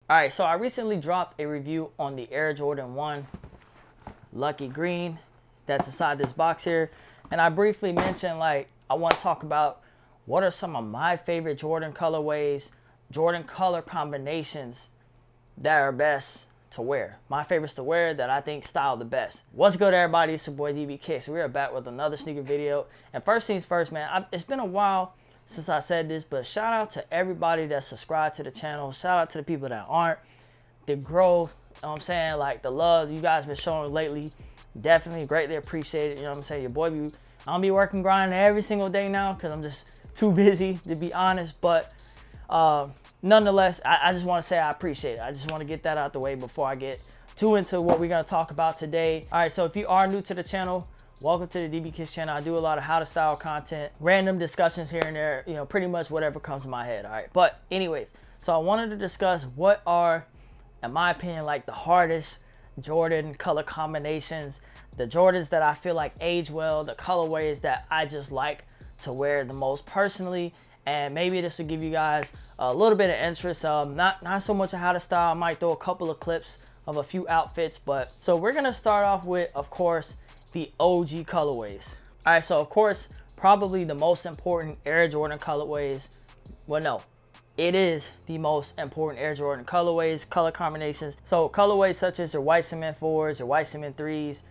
Alright, so I recently dropped a review on the Air Jordan 1 Lucky Green that's inside this box here. And I briefly mentioned, like, I want to talk about what are some of my favorite Jordan colorways, Jordan color combinations that are best to wear. My favorites to wear that I think style the best. What's good, everybody? It's your boy DBK. So we are back with another sneaker video. And first things first, man, it's been a while since I said this, but shout out to everybody that subscribed to the channel. Shout out to the people that aren't. The growth, you know what I'm saying, like the love you guys been showing lately, definitely greatly appreciated. You know what I'm saying? Your boy I don't be working grinding every single day now because I'm just too busy, to be honest. But nonetheless, I just want to say I appreciate it. I just want to get that out the way before I get too into what we're going to talk about today. All right, so if you are new to the channel, welcome to the DB Kids channel. I do a lot of how to style content, random discussions here and there, you know, pretty much whatever comes to my head. All right, but anyways, so I wanted to discuss what are, in my opinion, like the hardest Jordan color combinations, the Jordans that I feel like age well, the colorways that I just like to wear the most personally. And maybe this will give you guys a little bit of interest. Not so much of how to style. I might throw a couple of clips of a few outfits. But so we're gonna start off with, of course, the OG colorways. All right, so of course, probably the most important Air Jordan colorways. Well, no, it is the most important Air Jordan colorways, color combinations. So colorways such as your white cement 4s, your white cement 3s,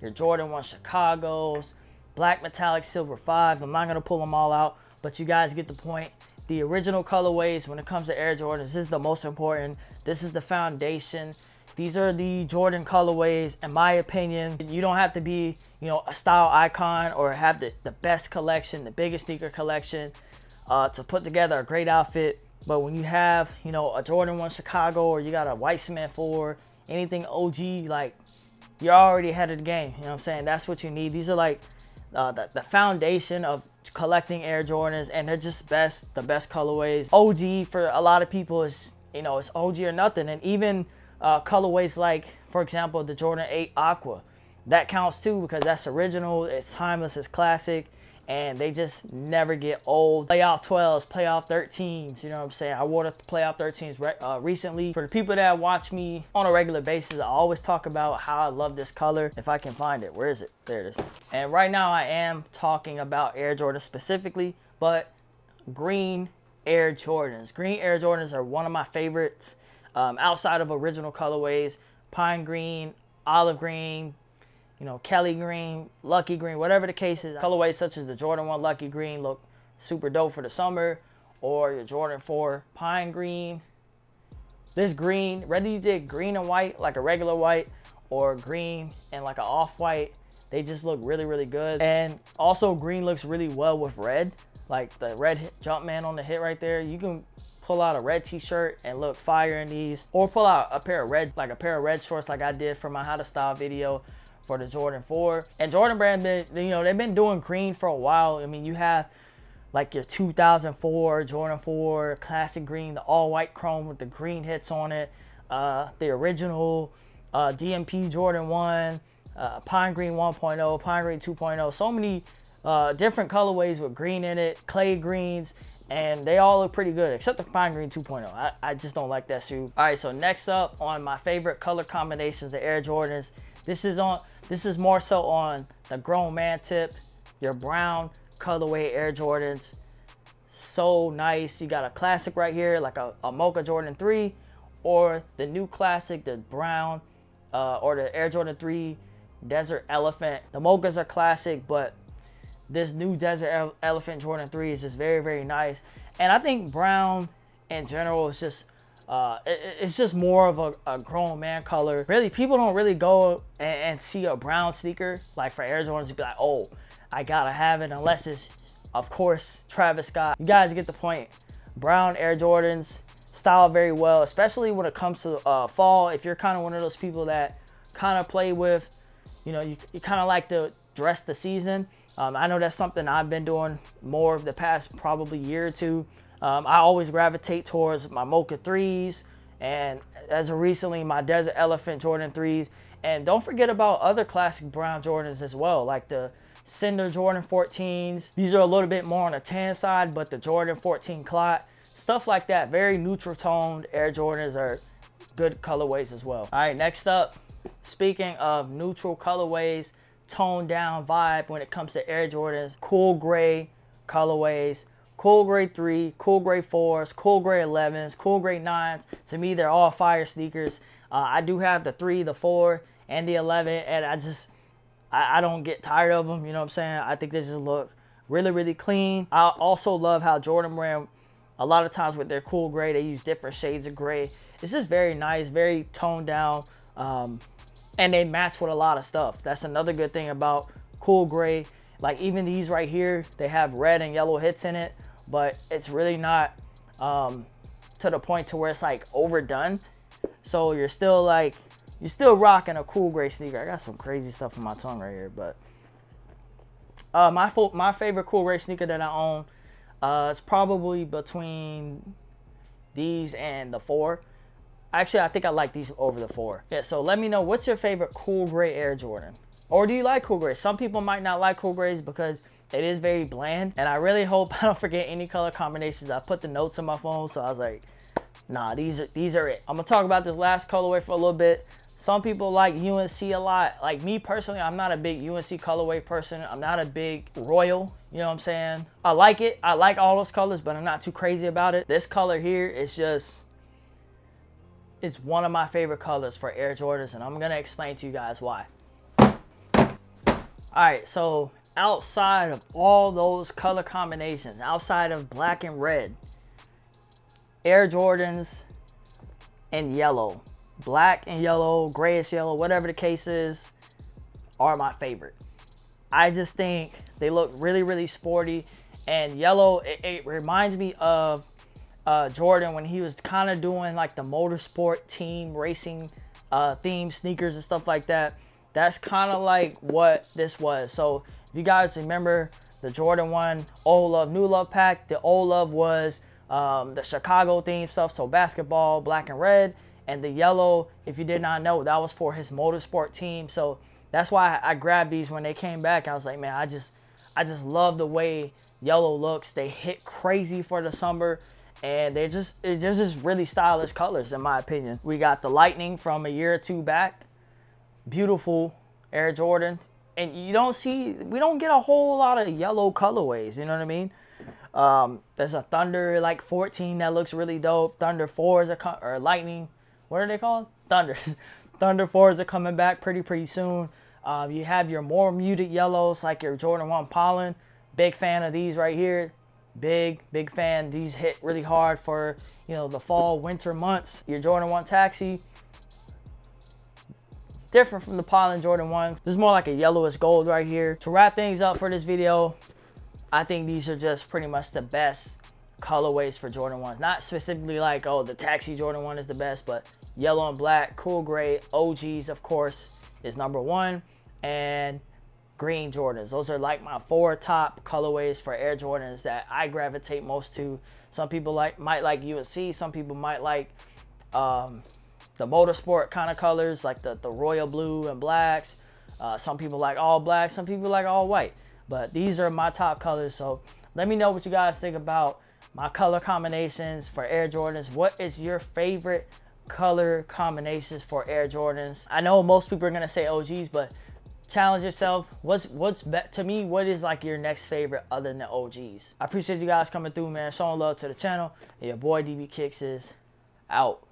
your Jordan 1 Chicago's, black metallic silver 5s. I'm not gonna pull them all out, but you guys get the point. The original colorways when it comes to Air Jordans, this is the most important. This is the foundation. These are the Jordan colorways, in my opinion. You don't have to be, you know, a style icon or have the best collection, the biggest sneaker collection to put together a great outfit. But when you have, you know, a Jordan 1 Chicago or you got a white cement 4, anything OG, like, you're already ahead of the game. You know what I'm saying? That's what you need. These are like the foundation of collecting Air Jordans, and they're just the best colorways. OG for a lot of people is, you know, it's OG or nothing. And even colorways like, for example, the Jordan 8 Aqua, that counts too because that's original, it's timeless, it's classic, and they just never get old. Playoff 12s, playoff 13s, you know what I'm saying? I wore the playoff 13s recently. For the people that watch me on a regular basis, I always talk about how I love this color. If I can find it, where is it? There it is. And right now I am talking about Air Jordans specifically, but green Air Jordans. Green Air Jordans are one of my favorites. Outside of original colorways, pine green, olive green, you know, Kelly green, lucky green, whatever the case is. Colorways such as the Jordan 1 lucky green look super dope for the summer, or your Jordan 4 pine green. This green, whether you did green and white like a regular white or green and like an off-white, they just look really, really good. And also green looks really well with red, like the red Jumpman on the hit right there. You can pull out a red t-shirt and look fire in these, or pull out a pair of red shorts like I did for my how to style video for the Jordan 4. And Jordan brand, you know, they've been doing green for a while. I mean, you have like your 2004 Jordan 4 classic green, the all white chrome with the green hits on it, the original DMP Jordan 1, pine green 1.0, pine green 2.0, so many different colorways with green in it, clay greens, and they all look pretty good except the pine green 2.0. I just don't like that shoe. All right, so next up on my favorite color combinations, the Air Jordans. This is more so on the grown man tip. Your brown colorway Air Jordans, so nice. You got a classic right here, like a Mocha Jordan 3, or the new classic, the brown, or the Air Jordan 3 Desert Elephant. The Mochas are classic, but this new Desert Elephant Jordan 3 is just very, very nice. And I think brown in general is just it's just more of a grown man color. Really, people don't really go and see a brown sneaker like for Air Jordans to be like, oh, I gotta have it, unless it's, of course, Travis Scott. You guys get the point. Brown Air Jordans style very well, especially when it comes to fall. If you're kind of one of those people that kind of play with, you know, you kind of like to dress the season. I know that's something I've been doing more of the past probably year or two. I always gravitate towards my Mocha 3s, and as of recently, my Desert Elephant Jordan 3s. And don't forget about other classic brown Jordans as well, like the Cinder Jordan 14s. These are a little bit more on the tan side, but the Jordan 14 Clot, stuff like that, very neutral toned Air Jordans are good colorways as well. All right, next up, speaking of neutral colorways, toned down vibe when it comes to Air Jordans, cool gray colorways, cool gray 3, cool gray 4s, cool gray 11s, cool gray 9s. To me, they're all fire sneakers. I do have the 3, the 4, and the 11, and I don't get tired of them. You know what I'm saying? I think they just look really, really clean. I also love how Jordan Brand, a lot of times with their cool gray, they use different shades of gray. It's just very nice, very toned down, and they match with a lot of stuff. That's another good thing about cool gray. Like even these right here, they have red and yellow hits in it, but it's really not to the point to where it's like overdone. So you're still rocking a cool gray sneaker. I got some crazy stuff on my tongue right here, but my favorite cool gray sneaker that I own is probably between these and the 4. Actually, I think I like these over the 4. Yeah, so let me know, what's your favorite cool gray Air Jordan? Or do you like cool grays? Some people might not like cool grays because it is very bland. And I really hope I don't forget any color combinations. I put the notes on my phone, so I was like, nah, these are it. I'm gonna talk about this last colorway for a little bit. Some people like UNC a lot. Like me personally, I'm not a big UNC colorway person. I'm not a big Royal, you know what I'm saying? I like it. I like all those colors, but I'm not too crazy about it. This color here is just, it's one of my favorite colors for Air Jordans, and I'm gonna explain to you guys why. All right, so outside of all those color combinations, outside of black and red, Air Jordans and yellow, black and yellow, grayish yellow, whatever the case is, are my favorite. I just think they look really, really sporty. And yellow, it reminds me of Jordan when he was kind of doing like the motorsport team racing theme sneakers and stuff like that. That's kind of like what this was. So if you guys remember the Jordan 1 Old Love, New Love pack, the Old Love was the Chicago theme stuff, so basketball, black and red, and the yellow, if you did not know, that was for his motorsport team. So that's why I grabbed these when they came back. I was like, man, I just love the way yellow looks. They hit crazy for the summer, and they're just really stylish colors in my opinion. We got the Lightning from a year or two back, beautiful Air Jordan, and we don't get a whole lot of yellow colorways, you know what I mean? There's a Thunder like 14 that looks really dope. Thunder 4s or Lightning, what are they called? Thunders. Thunder 4s are coming back pretty soon. You have your more muted yellows like your Jordan 1 Pollen. Big fan of these right here. Big fan. These hit really hard for, you know, the fall, winter months. Your Jordan 1 Taxi, different from the Pollen Jordan 1s. This is more like a yellowish gold right here. To wrap things up for this video, I think these are just pretty much the best colorways for Jordan 1s. Not specifically like, oh, the Taxi Jordan 1 is the best, but yellow and black, cool gray, OGs, of course, is number 1. And green Jordans. Those are like my 4 top colorways for Air Jordans that I gravitate most to. Some people might like UNC. Some people might like the motorsport kind of colors, like the royal blue and blacks. Some people like all black. Some people like all white. But these are my top colors. So let me know what you guys think about my color combinations for Air Jordans. What is your favorite color combinations for Air Jordans? I know most people are gonna say OGs, but challenge yourself. To me, what is like your next favorite other than the OGs? I appreciate you guys coming through, man, showing love to the channel. And your boy DB Kicks is out.